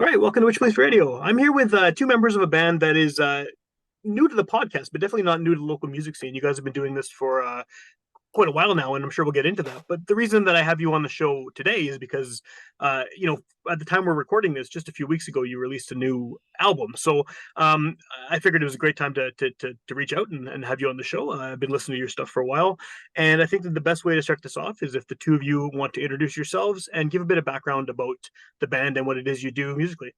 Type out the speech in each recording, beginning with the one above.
All right, welcome to Witchpolice Radio. I'm here with two members of a band that is new to the podcast, but definitely not new to the local music scene. You guys have been doing this for quite a while now, and I'm sure we'll get into that. But the reason that I have you on the show today is because, at the time we're recording this, just a few weeks ago, you released a new album. So um, I figured it was a great time to reach out and have you on the show. I've been listening to your stuff for a while, and I think that the best way to start this off is if the two of you want to introduce yourselves and give a bit of background about the band and what it is you do musically.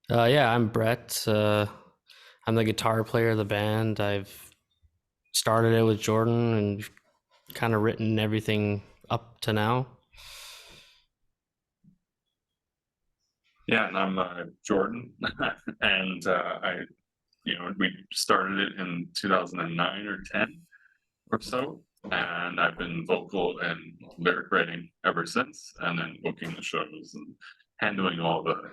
Yeah, I'm Brett. I'm the guitar player of the band. I've started it with Jordan and kind of written everything up to now. Yeah, and I'm Jordan, and we started it in 2009 or 10 or so, and I've been vocal and lyric writing ever since, and then booking the shows and handling all the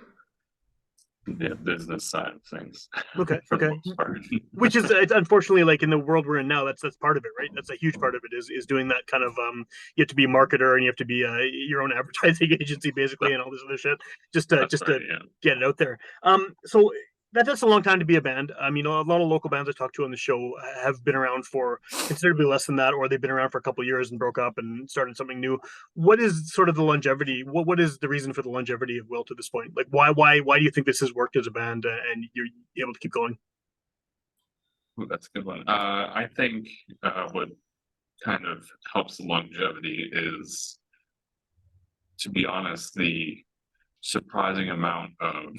business side of things Okay, for the okay. most part. Which is it's unfortunately like in the world we're in now, that's part of it, right? That's a huge part of it is doing that kind of you have to be a marketer and you have to be your own advertising agency basically and all this other shit just to That's right, yeah. get it out there. So that's a long time to be a band. A lot of local bands I talked to on the show have been around for considerably less than that, or they've been around for a couple of years and broke up and started something new. What is sort of the longevity? What is the reason for the longevity of Wilt at this point? Like, why do you think this has worked as a band and you're able to keep going? Ooh, that's a good one. I think what kind of helps the longevity is, to be honest, the surprising amount of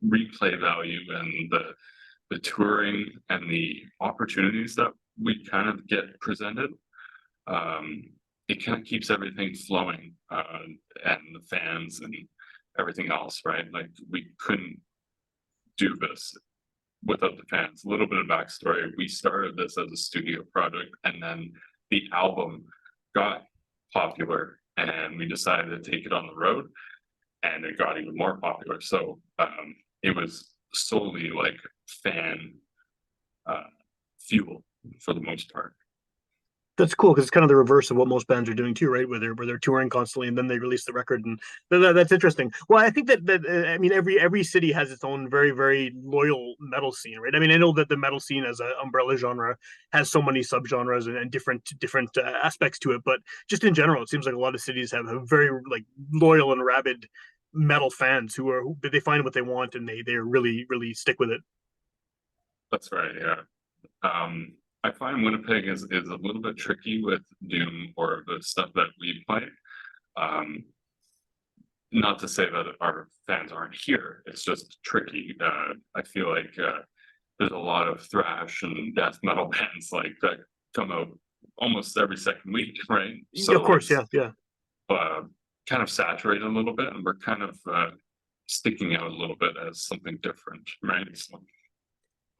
replay value and the touring and the opportunities that we kind of get presented. It kind of keeps everything flowing, and the fans and everything else, right? Like, we couldn't do this without the fans. A little bit of backstory: we started this as a studio project, and then the album got popular and we decided to take it on the road, and it got even more popular. So it was solely like fan uh, fuel for the most part. That's cool because it's kind of the reverse of what most bands are doing too, right? Where they're touring constantly and then they release the record, and that's interesting. Well, I think that every city has its own very very loyal metal scene, right? I mean, I know that the metal scene as an umbrella genre has so many subgenres and different aspects to it, but just in general, it seems like a lot of cities have very like loyal and rabid metal fans who they find what they want and they really really stick with it. That's right. Yeah. I find Winnipeg is a little bit tricky with doom or the stuff that we play. Um, Not to say that our fans aren't here. It's just tricky. I feel like there's a lot of thrash and death metal bands like that come out almost every second week, right? Yeah, of So course, it's yeah, yeah. uh, kind of saturated a little bit, and we're kind of sticking out a little bit as something different, right? So,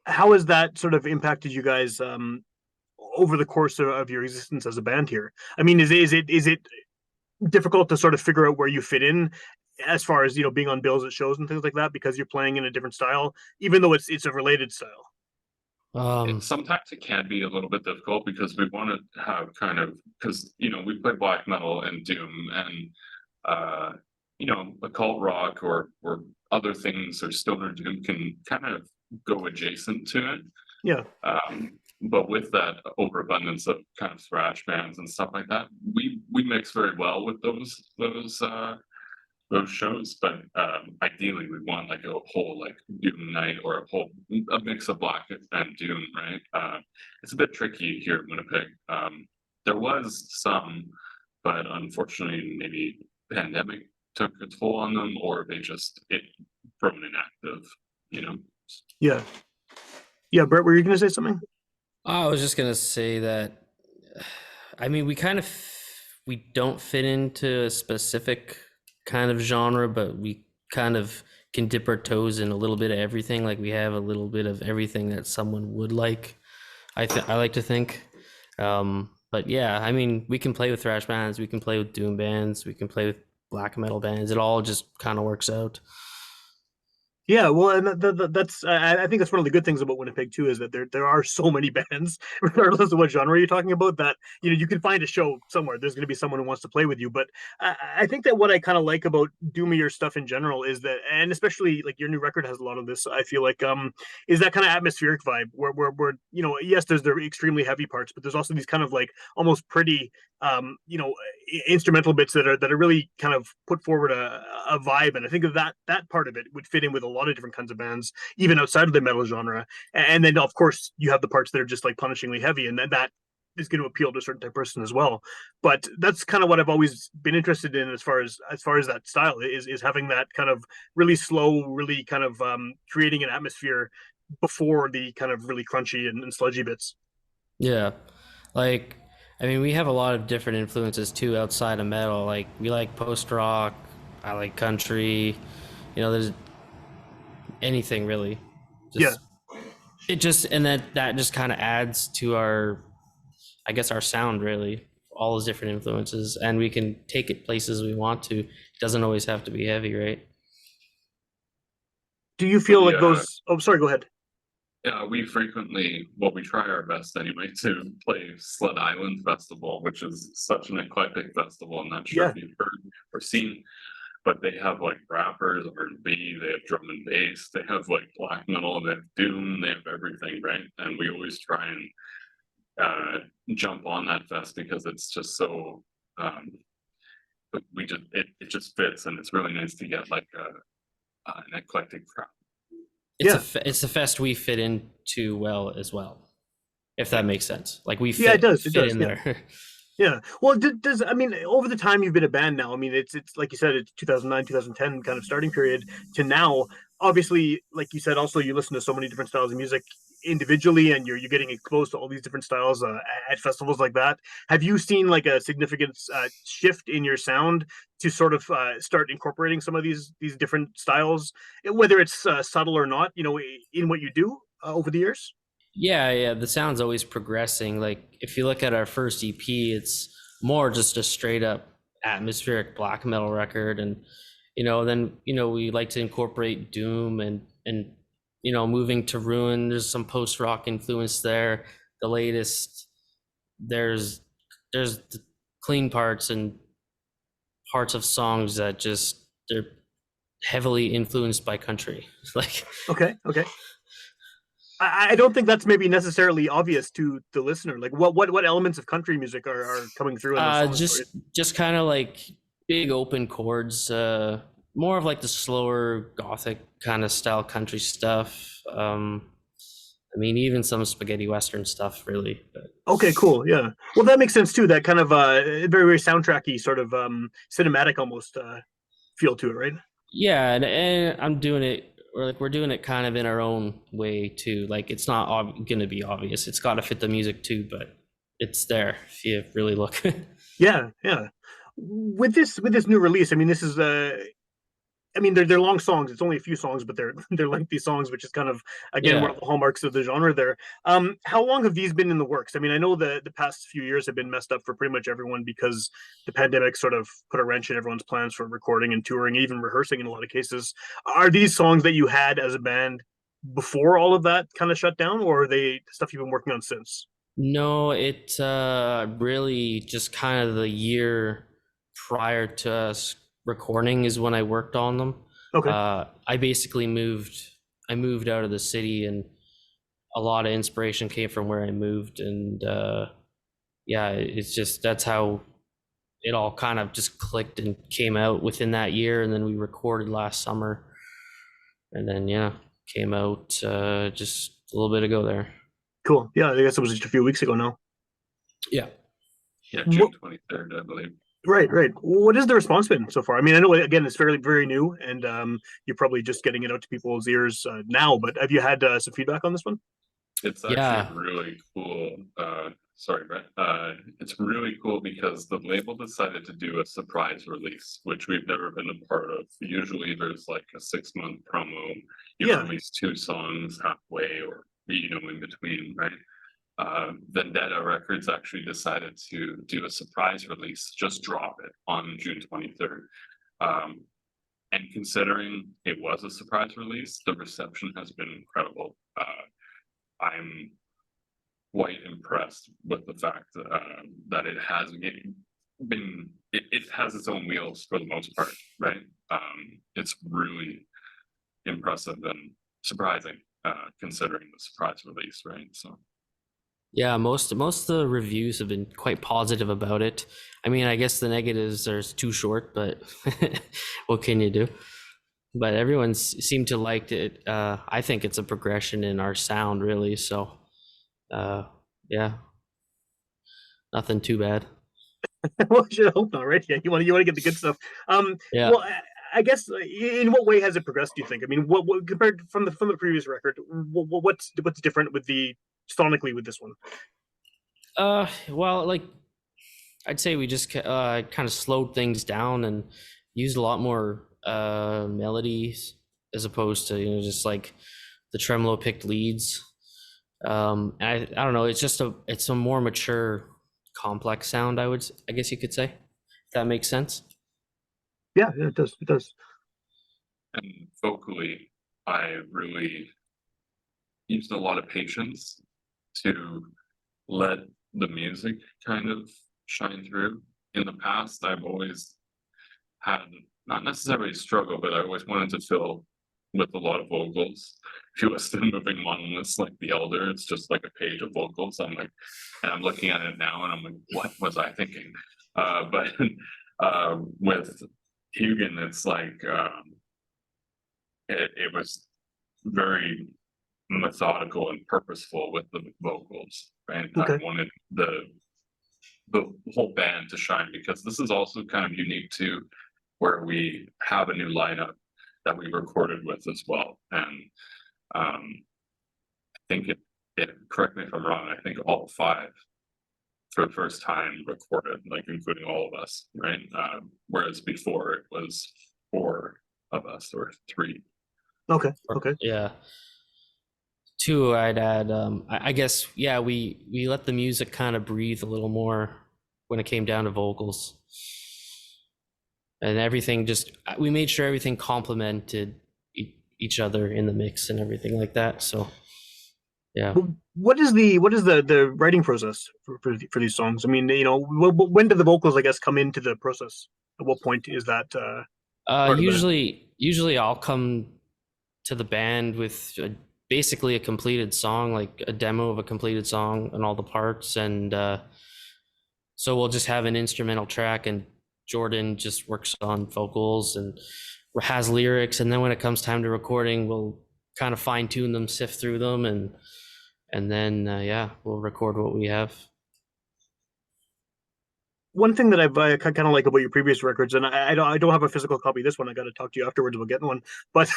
How has that sort of impacted you guys over the course of your existence as a band here? I mean, is it difficult to sort of figure out where you fit in as far as being on bills at shows and things like that because you're playing in a different style, even though it's a related style? sometimes it can be a little bit difficult because we want to have kind of, because we play black metal and doom and uh occult rock or other things, or stoner doom can kind of go adjacent to it. Yeah, But with that overabundance of kind of thrash bands and stuff like that, we mix very well with those shows. But ideally, we want like a whole like doom night or a mix of black and doom, right? It's a bit tricky here in Winnipeg. There was some, but unfortunately, maybe pandemic took a toll on them, or they just it from inactive, you know. yeah, yeah. Brett, were you going to say something? I was just gonna say that, I mean, we don't fit into a specific kind of genre, but we kind of can dip our toes in a little bit of everything. Like we have a little bit of everything that someone would like. I like to think. But yeah, I mean, we can play with thrash bands, we can play with doom bands, we can play with black metal bands. It all just kind of works out. Yeah, well, and that's I think that's one of the good things about Winnipeg too is that there are so many bands, regardless of what genre you're talking about, that you can find a show somewhere. There's going to be someone who wants to play with you. But I think that what I kind of like about doomier stuff in general is that, and especially like your new record has a lot of this. I feel like is that kind of atmospheric vibe where yes, there's the extremely heavy parts, but there's also these kind of like almost pretty instrumental bits that are really kind of put forward a vibe, and I think that part of it would fit in with a lot of different kinds of bands, even outside of the metal genre. And then of course you have the parts that are just like punishingly heavy, and then that is going to appeal to a certain type of person as well. But that's kind of what I've always been interested in as far as that style is having that kind of really slow, really kind of creating an atmosphere before the kind of really crunchy and sludgy bits. Yeah. Like, I mean, we have a lot of different influences too outside of metal. Like, we like post rock, I like country, there's anything really. Yeah. Just, it just, and that just kind of adds to our, I guess, our sound really. All those different influences, and we can take it places we want to. It doesn't always have to be heavy, right? Do you feel We like those? Oh, sorry. Go ahead. Yeah, we frequently, well, we try our best anyway to play Sled Island Festival, which is such an eclectic festival. I'm not sure Yeah. if you've heard or seen, but they have like rappers, R&B, they have drum and bass, they have like black metal, they have doom, they have everything, right? And we always try and jump on that fest because it's just so it just fits, and it's really nice to get like an eclectic crowd. Yeah. It's a fest we fit into well as well, if that Yeah. makes sense. Like we Yeah. It does. It fit does. in Yeah. there. Yeah. Well, does I mean over the time you've been a band now? I mean, it's like you said, it's 2009, 2010 kind of starting period to now. Obviously, like you said, also you listen to so many different styles of music individually, and you're getting exposed to all these different styles at festivals like that. Have you seen like a significant shift in your sound to sort of start incorporating some of these different styles, whether it's subtle or not? In what you do over the years. Yeah, the sound's always progressing. Like if you look at our first EP, it's more just a straight up atmospheric black metal record, and then we like to incorporate doom and moving to ruin. There's some post rock influence there. The latest, there's the clean parts and parts of songs that just they're heavily influenced by country. Like Okay. Okay. I don't think that's maybe necessarily obvious to the listener. Like, what elements of country music are coming through in those songs for you? just kind of like big open chords, more of like the slower gothic kind of style country stuff. I mean, even some spaghetti western stuff, really. But Okay, cool. Yeah. Well, that makes sense too. That kind of very very soundtracky sort of cinematic almost feel to it, right? yeah, and I'm doing it. Or like we're doing it kind of in our own way too. Like it's not gonna be obvious. It's got to fit the music too, but it's there if you really look. Yeah, yeah. With this new release, I mean, this is I mean, they're long songs. It's only a few songs, but they're they're lengthy songs, which is kind of again one Yeah. of the hallmarks of the genre. There. How long have these been in the works? I mean, I know the past few years have been messed up for pretty much everyone because the pandemic sort of put a wrench in everyone's plans for recording and touring, even rehearsing in a lot of cases. Are these songs that you had as a band before all of that kind of shut down, or are they stuff you've been working on since? No, it really just kind of the year prior to us recording is when I worked on them. Okay, I basically I moved out of the city, and a lot of inspiration came from where I moved. And yeah, it's just that's how it all kind of just clicked and came out within that year. And then we recorded last summer, and then yeah, came out just a little bit ago there. cool. Yeah, I guess it was just a few weeks ago now. Yeah. Yeah, What, June 23rd, I believe. right, right. What has the response been so far? I mean, I know again it's fairly very new, and you're probably just getting it out to people's ears now. But have you had some feedback on this one? It's Yeah. actually really cool. Sorry, Brett. It's really cool because the label decided to do a surprise release, which we've never been a part of. Usually there's like a 6-month promo. You Yeah. release 2 songs halfway or, in between, right? Vendetta Records actually decided to do a surprise release, just drop it on June 23rd. And considering it was a surprise release, the reception has been incredible. I'm quite impressed with the fact that it has been it has its own wheels for the most part, right? It's really impressive and surprising, considering the surprise release, right? So Yeah, most of the reviews have been quite positive about it. I mean, I guess the negatives are too short, but what can you do? But everyone seemed to like it. I think it's a progression in our sound, really. So, yeah, nothing too bad. Well, I should hope not, right? Yeah, you want to get the good stuff. Yeah. Well, I guess in what way has it progressed? Do you think? I mean, what compared from the previous record? What's different with the sonically with this one? Well, like I'd say we just kind of slowed things down and used a lot more melodies as opposed to just like the tremolo picked leads. I don't know. It's a more mature, complex sound. I guess you could say, if that makes sense. Yeah, it does. It does. and vocally, I really used a lot of patience to let the music kind of shine through. In the past, I've always had not necessarily struggle, but I always wanted to fill with a lot of vocals. If you listen to moving monoliths like the Elder, it's just like a page of vocals. I'm like, and I'm looking at it now, and I'm like, what was I thinking? But with Hugin, it's like it was very methodical and purposeful with the vocals, and I Okay. wanted the whole band to shine because this is also kind of unique too, where we have a new lineup that we recorded with as well. And I think it correct me if I'm wrong, I think all five for the first time recorded, like including all of us, right? Whereas before it was four of us or three. Okay. Okay. Yeah. Two, I'd add. I guess yeah, we let the music kind of breathe a little more when it came down to vocals, and everything just we made sure everything complemented each other in the mix and everything like that. So yeah. What is the writing process for these songs? I mean, when do the vocals, I guess, come into the process? At what point is that part of the? Usually I'll come to the band with basically a completed song, like a demo of a completed song and all the parts, and so we'll just have an instrumental track, and Jordan just works on vocals and has lyrics, and then when it comes time to recording, we'll kind of fine tune them, sift through them, and then yeah, we'll record what we have. One thing that I've kind of like about your previous records, and I don't have a physical copy of this one. I got to talk to you afterwards about getting one. But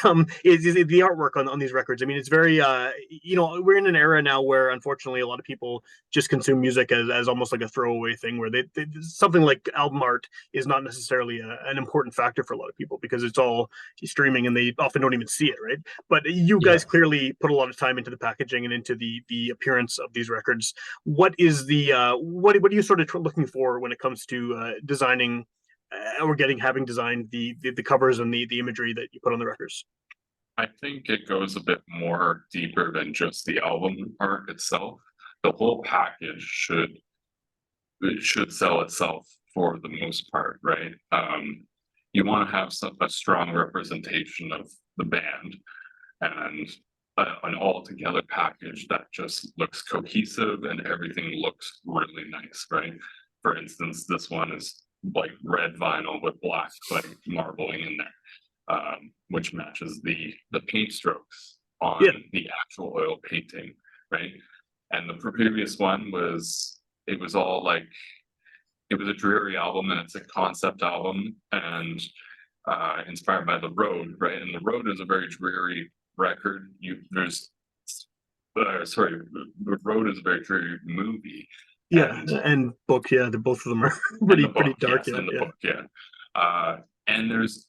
is the artwork on these records? I mean, it's very we're in an era now where unfortunately a lot of people just consume music as almost like a throwaway thing, where they something like album art is not necessarily an important factor for a lot of people because it's all streaming and they often don't even see it, right? But you Yeah. guys clearly put a lot of time into the packaging and into the appearance of these records. What is the what are you sort of looking for when it comes to designing or having designed the covers and the imagery that you put on the records? I think it goes a bit more deeper than just the album art itself. The whole package should sell itself for the most part, right? You want to have a strong representation of the band and an all-together package that just looks cohesive and everything looks really nice, right? For instance, this one is like red vinyl with black like marbling in there, which matches the paint strokes on Yeah. the actual oil painting, right? And the previous one it was all like it was a dreary album and it's a concept album and inspired by The Road, right? And The Road is a very dreary record. The Road is a very dreary movie. Yeah, and book. Yeah, both of them are pretty dark. Yes, Yeah, and the yeah. book, yeah. And there's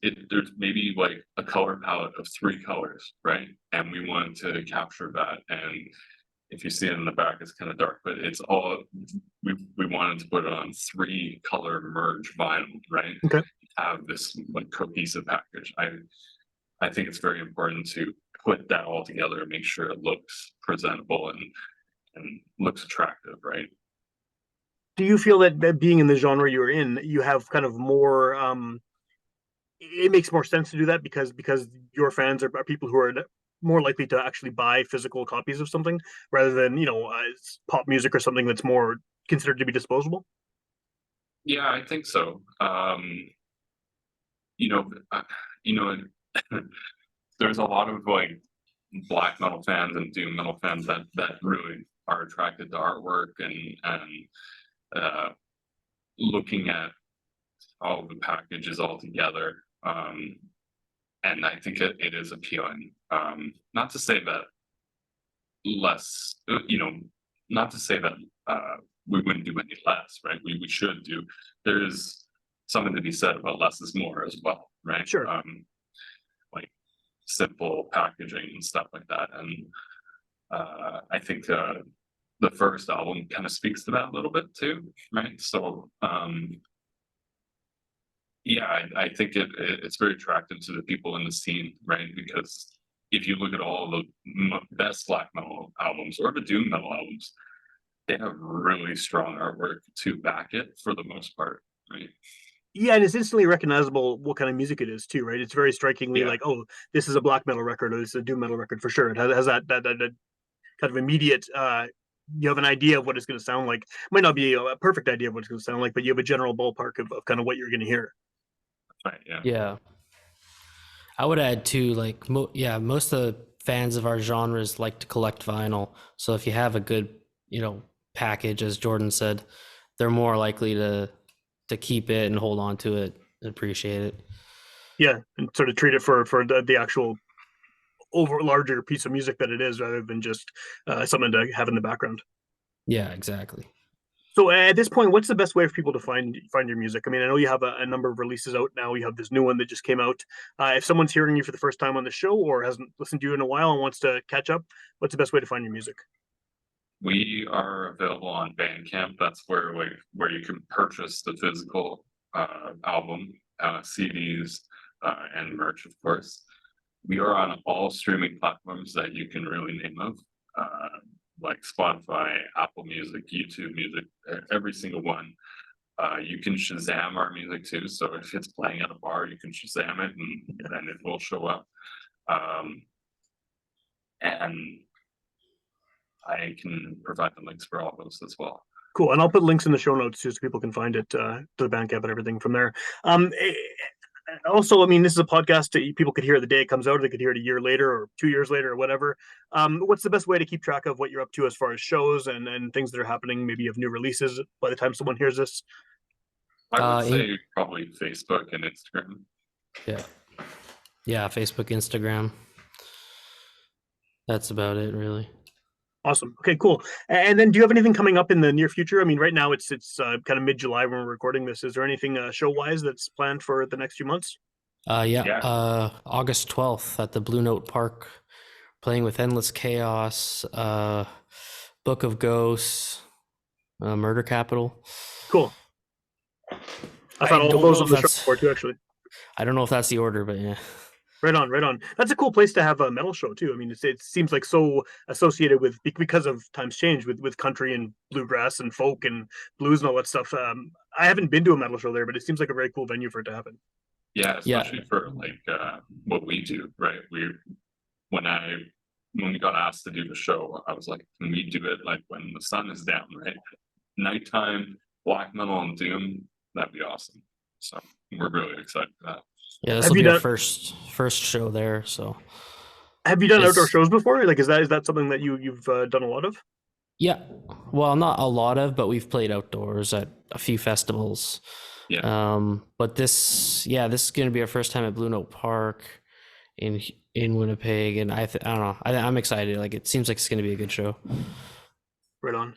maybe like a color palette of three colors, right? And we wanted to capture that. And if you see it in the back, it's kind of dark, but it's all we wanted to put it on three color merge vinyl, right? Okay. have this like cohesive package. I think it's very important to put that all together and make sure it looks presentable and looks attractive, right? Do you feel that being in the genre you're in, you have kind of more it makes more sense to do that because your fans are people who are more likely to actually buy physical copies of something rather than pop music or something that's more considered to be disposable? Yeah, I think so. You know, you know, there's a lot of like black metal fans and doom metal fans that really are attracted to artwork and uh, looking at all the packages all together. And I think it is appealing. Not to say that less, not to say that we wouldn't do any less, right? We should do. There's something to be said about less is more as well, right? Sure. Like simple packaging and stuff like that. And I think the first album kind of speaks to that a little bit too, right? So yeah, I think it's very attractive to the people in the scene, right? Because if you look at all the best black metal albums or the doom metal albums, they have really strong artwork to back it for the most part, right? Yeah, and it's instantly recognizable what kind of music it is too, right? It's very strikingly Yeah, like, oh, this is a black metal record or this is a doom metal record for sure. It has that kind of immediate. You have an idea of what it's going to sound like. Might not be a perfect idea of what it's going to sound like, but you have a general ballpark of kind of what you're going to hear. right. Yeah, Yeah. I would add too, like, most of the fans of our genres like to collect vinyl. So if you have a good, package, as Jordan said, they're more likely to keep it and hold on to it and appreciate it. Yeah, and sort of treat it for the actual over larger piece of music that it is, rather than just something to have in the background. Yeah, exactly. So at this point, what's the best way for people to find your music? I mean, I know you have a number of releases out now. You have this new one that just came out. If someone's hearing you for the first time on the show or hasn't listened to you in a while and wants to catch up, what's the best way to find your music? we are available on Bandcamp. That's where you can purchase the physical album, CDs, and merch, of course. We are on all streaming platforms that you can really name of, like Spotify, Apple Music, YouTube Music, every single one. You can Shazam our music too. So if it's playing at a bar, you can Shazam it and then it will show up. And I can provide the links for all those as well. Cool, and I'll put links in the show notes too, so people can find it to the Bandcamp and everything from there. Also, I mean, this is a podcast that people could hear the day it comes out, or they could hear it a year later, or 2 years later, or whatever. What's the best way to keep track of what you're up to as far as shows and things that are happening, maybe of new releases by the time someone hears this? I would say probably Facebook and Instagram. Yeah, Facebook, Instagram. That's about it, really. Awesome. Okay, cool. And then, do you have anything coming up in the near future? I mean, right now it's kind of mid-July when we're recording this. Is there anything show-wise that's planned for the next few months? Yeah. August 12th at the Blue Note Park, playing with Endless Chaos, Book of Ghosts, Murder Capital. Cool. I thought all those on the show before too, actually. I don't know if that's the order, but yeah. Right on, right on. That's a cool place to have a metal show too. I mean, it seems like so associated with, because of times change, with country and bluegrass and folk and blues and all that stuff. I haven't been to a metal show there, but it seems like a very cool venue for it to happen. Yeah, especially for like what we do, right? When we got asked to do the show, I was like, can we do it like when the sun is down, right? Nighttime, black metal and doom, that'd be awesome. So we're really excited for that. Yeah, this will be our first show there. So, have you done outdoor shows before? Like, is that something that you've done a lot of? Yeah, well, not a lot of, but we've played outdoors at a few festivals. Yeah. But this is going to be our first time at Blue Note Park in Winnipeg, and I don't know. I'm excited. Like, it seems like it's going to be a good show. Right on.